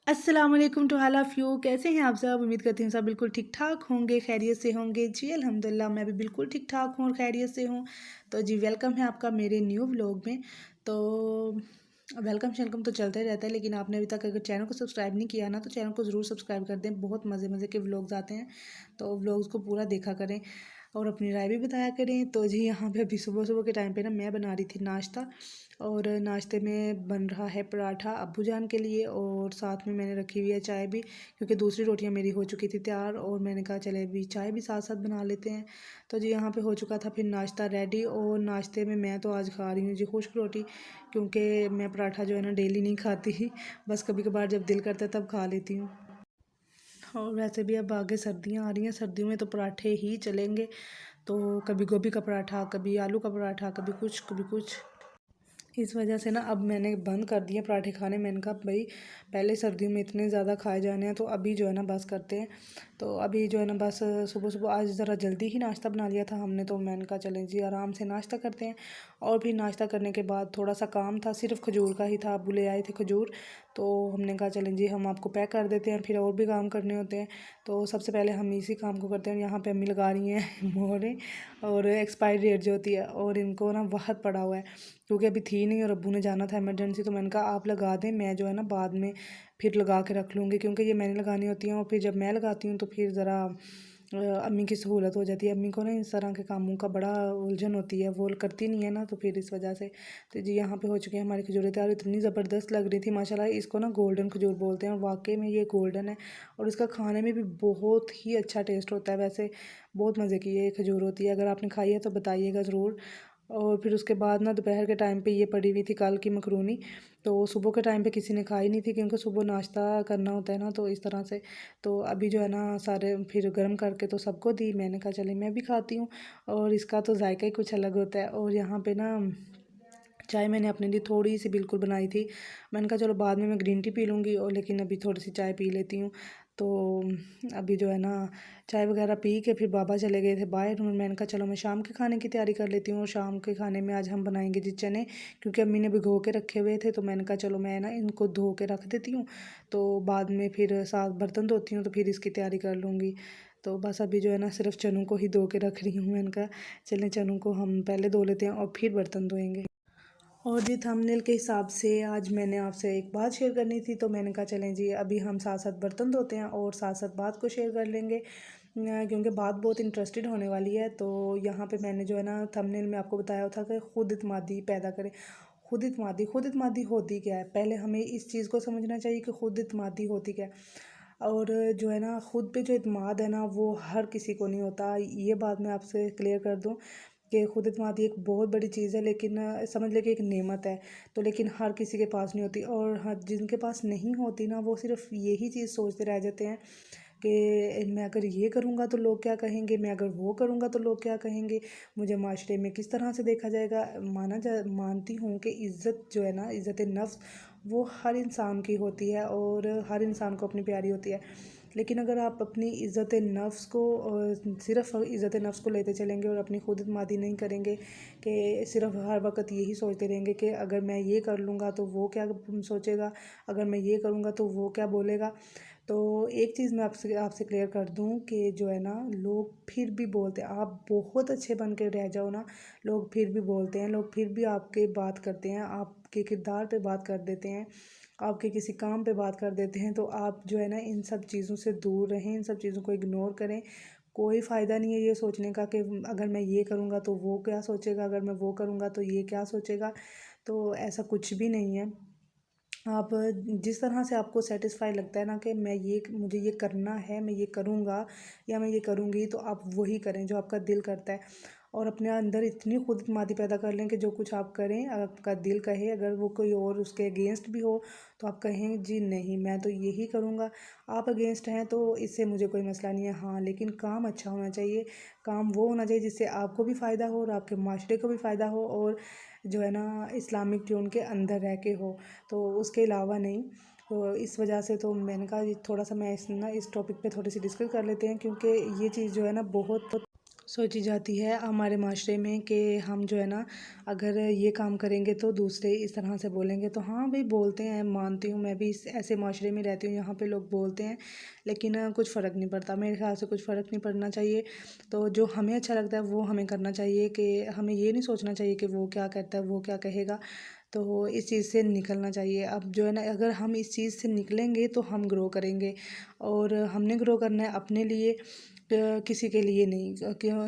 अस्सलाम वालेकुम to all of you. कैसे हैं आप सब? उम्मीद करती हूँ सब बिल्कुल ठीक-ठाक होंगे, खैरियत से होंगे। जी अल्हम्दुलिल्लाह मैं भी बिल्कुल ठीक-ठाक हूँ और खैरियत से हूँ। तो जी वेलकम है आपका मेरे न्यू व्लॉग में। तो वेलकम-शेलकम तो चलता ही रहता है, लेकिन आपने अभी तक अगर चैनल को सब्सक्राइब नहीं किया ना, तो चैनल को ज़रूर सब्सक्राइब कर दें। बहुत मज़े-मज़े के व्लॉग्स आते हैं, तो व्लॉग्स को पूरा देखा करें और अपनी राय भी बताया करें। तो जी यहाँ पे अभी सुबह-सुबह के टाइम पे ना मैं बना रही थी नाश्ता, और नाश्ते में बन रहा है पराठा अब्बू जान के लिए, और साथ में मैंने रखी हुई है चाय भी, क्योंकि दूसरी रोटियां मेरी हो चुकी थी तैयार, और मैंने कहा चले अभी चाय भी साथ साथ बना लेते हैं। तो जी यहाँ पे हो चुका था फिर नाश्ता रेडी, और नाश्ते में मैं तो आज खा रही हूँ जी खुश्क रोटी, क्योंकि मैं पराठा जो है ना डेली नहीं खाती ही, बस कभी कभार जब दिल करता है तब खा लेती हूँ। और वैसे भी अब आगे सर्दियाँ आ रही हैं, सर्दियों में तो पराठे ही चलेंगे। तो कभी गोभी का पराठा, कभी आलू का पराठा, कभी कुछ कभी कुछ। इस वजह से ना अब मैंने बंद कर दिए पराठे खाने। मैंने कहा भाई पहले सर्दियों में इतने ज़्यादा खाए जाने हैं, तो अभी जो है ना बस करते हैं। तो अभी जो है ना बस सुबह सुबह आज ज़रा जल्दी ही नाश्ता बना लिया था हमने, तो मैंने कहा चलें जी आराम से नाश्ता करते हैं। और फिर नाश्ता करने के बाद थोड़ा सा काम था, सिर्फ खजूर का ही था, अब्बू ले आए थे खजूर, तो हमने कहा चलें जी हम आपको पैक कर देते हैं, फिर और भी काम करने होते हैं। तो सबसे पहले हम इसी काम को करते हैं। यहाँ पर अम्मी लगा रही हैं मोहरें, और एक्सपायरी डेट जो होती है, और इनको ना बहुत पड़ा हुआ है, क्योंकि अभी थी नहीं और अब्बू ने जाना था इमरजेंसी। तो मैंने कहा आप लगा दें, मैं जो है ना बाद में फिर लगा के रख लूँगी, क्योंकि ये मैंने लगानी होती हैं, और फिर जब मैं लगाती हूँ तो फिर ज़रा अम्मी की सहूलत हो जाती है। अम्मी को ना इस तरह के कामों का बड़ा उलझन होती है, वो करती नहीं है ना, तो फिर इस वजह से। तो जी यहाँ पे हो चुके हैं हमारी खजूरें तैयार। इतनी ज़बरदस्त लग रही थी माशाल्लाह। इसको ना गोल्डन खजूर बोलते हैं, और वाकई में ये गोल्डन है, और इसका खाने में भी बहुत ही अच्छा टेस्ट होता है। वैसे बहुत मज़े की ये खजूर होती है, अगर आपने खाई है तो बताइएगा ज़रूर। और फिर उसके बाद ना दोपहर के टाइम पे ये पड़ी हुई थी कल की मकरूनी, तो सुबह के टाइम पे किसी ने खाई नहीं थी, क्योंकि सुबह नाश्ता करना होता है ना, तो इस तरह से। तो अभी जो है ना सारे फिर गर्म करके तो सबको दी। मैंने कहा चले मैं भी खाती हूँ, और इसका तो जायका ही कुछ अलग होता है। और यहाँ पे ना चाय मैंने अपने लिए थोड़ी सी बिल्कुल बनाई थी। मैंने कहा चलो बाद में मैं ग्रीन टी पी लूँगी, और लेकिन अभी थोड़ी सी चाय पी लेती हूँ। तो अभी जो है ना चाय वगैरह पी के फिर बाबा चले गए थे बाहर, और मैंने कहा चलो मैं शाम के खाने की तैयारी कर लेती हूँ। और शाम के खाने में आज हम बनाएंगे जी चने, क्योंकि अम्मी ने भिगो के रखे हुए थे, तो मैंने कहा चलो मैं ना इनको धो के रख देती हूँ, तो बाद में फिर साथ बर्तन धोती हूँ, तो फिर इसकी तैयारी कर लूँगी। तो बस अभी जो है ना सिर्फ चनों को ही धो के रख रही हूँ। मैंने कहा चलें चनों को हम पहले धो लेते हैं और फिर बर्तन धोएंगे। और जी थंबनेल के हिसाब से आज मैंने आपसे एक बात शेयर करनी थी, तो मैंने कहा चलें जी अभी हम साथ साथ बर्तन धोते हैं और साथ साथ बात को शेयर कर लेंगे, क्योंकि बात बहुत इंटरेस्टेड होने वाली है। तो यहाँ पे मैंने जो है ना थंबनेल में आपको बताया था कि खुद इत्मीदी पैदा करें। खुद इत्मीदी होती क्या है, पहले हमें इस चीज़ को समझना चाहिए कि खुद इत्मीदी होती क्या है। और जो है ना खुद पे जो इत्मीद है ना, वो हर किसी को नहीं होता। ये बात मैं आपसे क्लियर कर दूँ कि खुद एतमादी एक बहुत बड़ी चीज़ है, लेकिन समझ लें कि एक नेमत है। तो लेकिन हर किसी के पास नहीं होती, और हाँ जिनके पास नहीं होती ना, वो सिर्फ यही चीज़ सोचते रह जाते हैं कि मैं अगर ये करूँगा तो लोग क्या कहेंगे, मैं अगर वो करूँगा तो लोग क्या कहेंगे, मुझे माशरे में किस तरह से देखा जाएगा। मानती हूँ कि इज़्ज़त जो है ना, इज़्ज़त नफ्स, वो हर इंसान की होती है, और हर इंसान को अपनी प्यारी होती है। लेकिन अगर आप अपनी इज़्ज़त नफ्स को सिर्फ़ इज़्ज़त नफ्स को लेते चलेंगे और अपनी खुद इत्मीदी नहीं करेंगे, कि सिर्फ़ हर वक्त यही सोचते रहेंगे कि अगर मैं ये कर लूँगा तो वो क्या सोचेगा, अगर मैं ये करूँगा तो वो क्या बोलेगा। तो एक चीज़ मैं आपसे आपसे क्लियर कर दूँ कि जो है ना लोग फिर भी बोलते हैं, आप बहुत अच्छे बन के रह जाओ ना, लोग फिर भी बोलते हैं, लोग फिर भी आपके बात करते हैं, आपके किरदार पे बात कर देते हैं, आपके किसी काम पे बात कर देते हैं। तो आप जो है ना इन सब चीज़ों से दूर रहें, इन सब चीज़ों को इग्नोर करें। कोई फ़ायदा नहीं है ये सोचने का कि अगर मैं ये करूँगा तो वो क्या सोचेगा, अगर मैं वो करूँगा तो ये क्या सोचेगा। तो ऐसा कुछ भी नहीं है। आप जिस तरह से आपको सेटिस्फाई लगता है ना कि मैं ये मुझे ये करना है, मैं ये करूँगा या मैं ये करूँगी, तो आप वही करें जो आपका दिल करता है। और अपने अंदर इतनी खुद एतमादी पैदा कर लें कि जो कुछ आप करें, आपका दिल कहे, अगर वो कोई और उसके अगेंस्ट भी हो, तो आप कहें जी नहीं मैं तो यही करूँगा। आप अगेंस्ट हैं तो इससे मुझे कोई मसला नहीं है, हाँ लेकिन काम अच्छा होना चाहिए। काम वो होना चाहिए जिससे आपको भी फ़ायदा हो और आपके माशरे को भी फ़ायदा हो, और जो है ना इस्लामिक ट्यून के अंदर रह के हो, तो उसके अलावा नहीं। तो इस वजह से तो मैंने कहा ये थोड़ा सा मैं इस टॉपिक पे थोड़ी सी डिस्कस कर लेते हैं, क्योंकि ये चीज़ जो है ना बहुत सोची जाती है हमारे माशरे में कि हम जो है ना, अगर ये काम करेंगे तो दूसरे इस तरह से बोलेंगे। तो हाँ भाई, बोलते हैं, मानती हूँ, मैं भी इस ऐसे माशरे में रहती हूँ, यहाँ पे लोग बोलते हैं, लेकिन कुछ फ़र्क नहीं पड़ता मेरे ख्याल से, कुछ फ़र्क नहीं पड़ना चाहिए। तो जो हमें अच्छा लगता है वो हमें करना चाहिए, कि हमें ये नहीं सोचना चाहिए कि वो क्या कहता है, वो क्या कहेगा। तो इस चीज़ से निकलना चाहिए। अब जो है ना, अगर हम इस चीज़ से निकलेंगे तो हम ग्रो करेंगे, और हमने ग्रो करना है अपने लिए, किसी के लिए नहीं।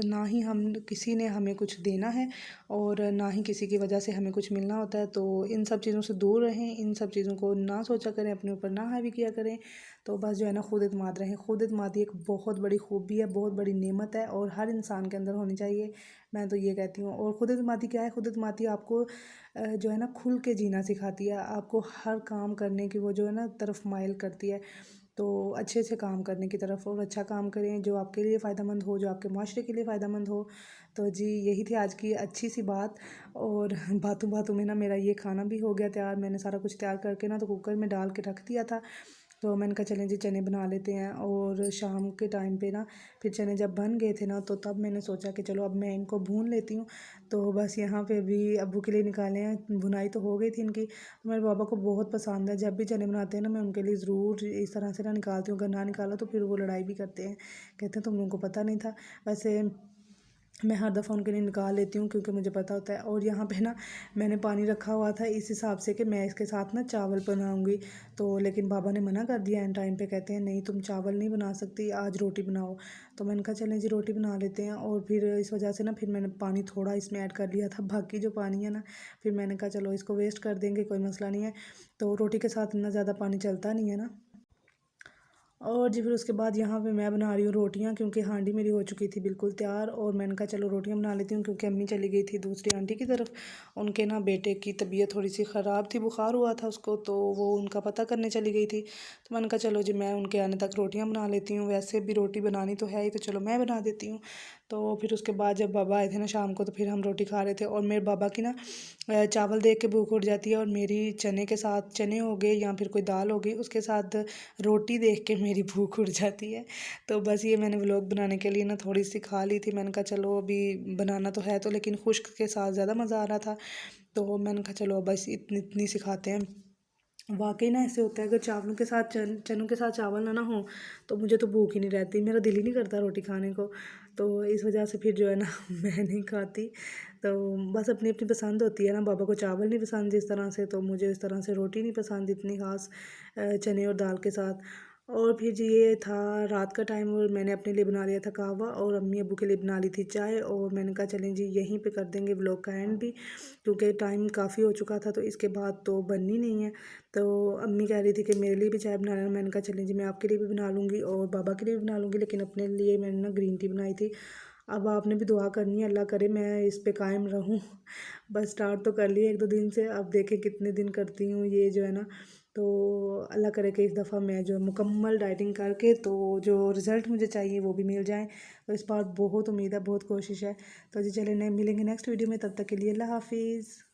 ना ही हम, किसी ने हमें कुछ देना है, और ना ही किसी की वजह से हमें कुछ मिलना होता है। तो इन सब चीज़ों से दूर रहें, इन सब चीज़ों को ना सोचा करें, अपने ऊपर ना हावी किया करें। तो बस जो है ना, खुद एतमाद रहें। खुद एतमादी एक बहुत बड़ी खूबी है, बहुत बड़ी नेमत है, और हर इंसान के अंदर होनी चाहिए, मैं तो ये कहती हूँ। और खुद एतमादी क्या है? खुद एतमादी आपको जो है ना, खुल के जीना सिखाती है, आपको हर काम करने की वो जो है ना तरफ माइल करती है। तो अच्छे से काम करने की तरफ, और अच्छा काम करें जो आपके लिए फ़ायदेमंद हो, जो आपके माशरे के लिए फ़ायदेमंद हो। तो जी, यही थी आज की अच्छी सी बात। और बातों बातों में ना मेरा ये खाना भी हो गया तैयार। मैंने सारा कुछ तैयार करके ना तो कुकर में डाल के रख दिया था। तो मैंने कहा चलें जी, चने बना लेते हैं। और शाम के टाइम पे ना, फिर चने जब बन गए थे ना, तो तब मैंने सोचा कि चलो अब मैं इनको भून लेती हूँ। तो बस यहाँ पे अभी अब्बू के लिए निकाले हैं, भुनाई तो हो गई थी इनकी। तो मेरे पापा को बहुत पसंद है, जब भी चने बनाते हैं ना, मैं उनके लिए ज़रूर इस तरह से ना निकालती हूँ। अगर ना निकाला तो फिर वो लड़ाई भी करते हैं, कहते हैं तुम लोगों को पता नहीं था। वैसे मैं हर दफ़ा उनके लिए निकाल लेती हूँ, क्योंकि मुझे पता होता है। और यहाँ पे ना मैंने पानी रखा हुआ था इस हिसाब से कि मैं इसके साथ ना चावल बनाऊँगी। तो लेकिन बाबा ने मना कर दिया एंड टाइम पे, कहते हैं नहीं तुम चावल नहीं बना सकती, आज रोटी बनाओ। तो मैंने कहा चलें जी, रोटी बना लेते हैं। और फिर इस वजह से ना, फिर मैंने पानी थोड़ा इसमें ऐड कर लिया था, बाकी जो पानी है ना, फिर मैंने कहा चलो इसको वेस्ट कर देंगे, कोई मसला नहीं है। तो रोटी के साथ इतना ज़्यादा पानी चलता नहीं है ना। और जी, फिर उसके बाद यहाँ पे मैं बना रही हूँ रोटियाँ, क्योंकि हांडी मेरी हो चुकी थी बिल्कुल तैयार। और मैंने कहा चलो रोटियाँ बना लेती हूँ, क्योंकि अम्मी चली गई थी दूसरी आंटी की तरफ। उनके ना बेटे की तबीयत थोड़ी सी ख़राब थी, बुखार हुआ था उसको, तो वो उनका पता करने चली गई थी। तो मैंने कहा चलो जी, मैं उनके आने तक रोटियाँ बना लेती हूँ। वैसे भी रोटी बनानी तो है ही, तो चलो मैं बना देती हूँ। तो फिर उसके बाद जब बाबा आए थे ना शाम को, तो फिर हम रोटी खा रहे थे। और मेरे बाबा की ना चावल देख के भूख उठ जाती है, और मेरी चने के साथ, चने हो गए या फिर कोई दाल हो गई, उसके साथ रोटी देख के मेरी भूख उड़ जाती है। तो बस ये मैंने व्लॉग बनाने के लिए ना थोड़ी सी खा ली थी। मैंने कहा चलो अभी बनाना तो है, तो लेकिन खुश्क के साथ ज़्यादा मज़ा आ रहा था। तो मैंने कहा चलो बस इतनी इतनी सी खाते हैं। वाकई ना ऐसे होता है, अगर चावलों के साथ चनों के साथ चावल ना ना हो, तो मुझे तो भूख ही नहीं रहती, मेरा दिल ही नहीं करता रोटी खाने को। तो इस वजह से फिर जो है ना मैं नहीं खाती। तो बस अपनी अपनी पसंद होती है ना, बाबा को चावल नहीं पसंद जिस तरह से, तो मुझे इस तरह से रोटी नहीं पसंद इतनी ख़ास, चने और दाल के साथ। और फिर जी, ये था रात का टाइम, और मैंने अपने लिए बना लिया था कहवा, और अम्मी अब्बू के लिए बना ली थी चाय। और मैंने कहा चलें जी, यहीं पे कर देंगे व्लॉग का एंड भी, क्योंकि टाइम काफ़ी हो चुका था, तो इसके बाद तो बननी नहीं है। तो अम्मी कह रही थी कि मेरे लिए भी चाय बनाना। मैंने कहा चलें जी, मैं आपके लिए भी बना लूँगी और बाबा के लिए भी बना लूँगी, लेकिन अपने लिए मैंने ना ग्रीन टी बनाई थी। अब आपने भी दुआ करनी है, अल्लाह करे मैं इस पे कायम रहूँ। बस स्टार्ट तो कर लिया 1-2 दिन से, अब देखें कितने दिन करती हूँ ये जो है ना। तो अल्लाह करे कि इस दफ़ा मैं जो मुकम्मल डाइटिंग करके, तो जो रिज़ल्ट मुझे चाहिए वो भी मिल जाए। तो इस बार बहुत उम्मीद है, बहुत कोशिश है। तो जी चलें, मिलेंगे नेक्स्ट वीडियो में, तब तक के लिए अल्लाह हाफ़िज़।